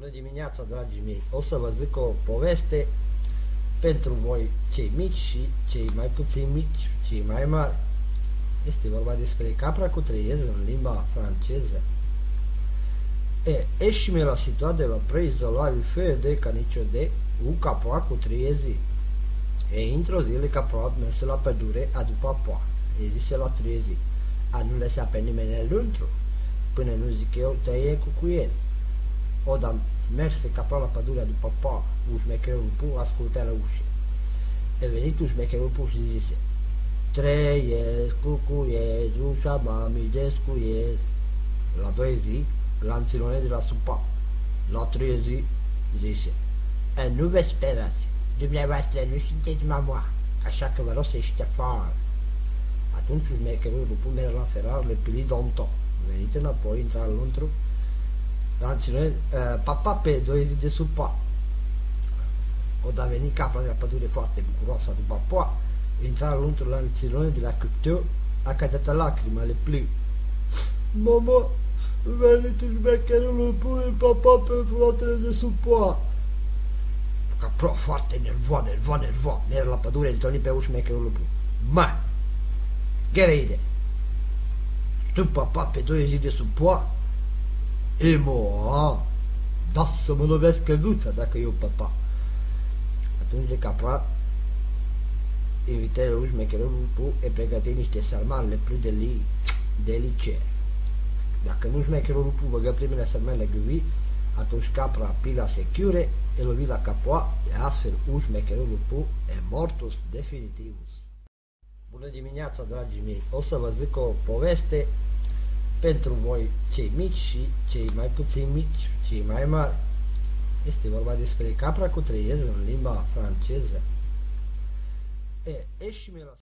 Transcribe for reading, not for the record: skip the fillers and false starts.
Bună dimineața, dragii mei! O să vă zic o poveste pentru voi, cei mici și cei mai puțin mici, cei mai mari. Este vorba despre capra cu treieze în limba franceză. Esci-mi la situație la preizolare il feu de canicio de un capoa cu treiezi. Într-o zi, le capoa merse la pădure a după apoa. E zise la treiezi: a nu lăsa pe nimeni înăuntru, până nu zic eu tăie cu cuiezi. Oda merse capoa la pădurea după apoa, șmecherul pu ascultea la ușă. E venit șmecherul pu și zise: trăiesc cu cuiezi, ușa mami descuiesc. La 2 zi, lanțilone de la supa. La 3 zi, zise: nu vă sperați, dumneavoastră nu sunteți mama, așa că vă rog să ieșiți afară. Atunci șmecherul pu merge la ferar, le pili domto. Venit înapoi, intra înăuntru, lanțilone, papa pe 2 zi de supa. Oda venit capra de la pădure foarte bucuroasă după apoa, intra înăuntru lanțilone de la cuptor, a cădat lacrimile plin. Mama, venit șmecherul pune papa pe fratele de supa. Capra foarte nervoa, merg la pădure, întâlni pe șmecherul pu. Mai, ghereide, tu papa pe 2 zi de supa? E moa, da să mă lovesc căguța dacă eu papa. Atunci de capra invită șmecherul pu e pregăti niște salmane le plus delicate. Dacă nu șmecherul pu băgă primele salmane gâvi, atunci capra pila secure e lovi la capoa, e astfel șmecherul pu e mortus definitivus. Bună dimineața, dragii mei! O să vă zic o poveste pentru voi, cei mici și cei mai puțin mici, cei mai mari. Este vorba despre capra cu treieze în limba franceză. Esci-mi la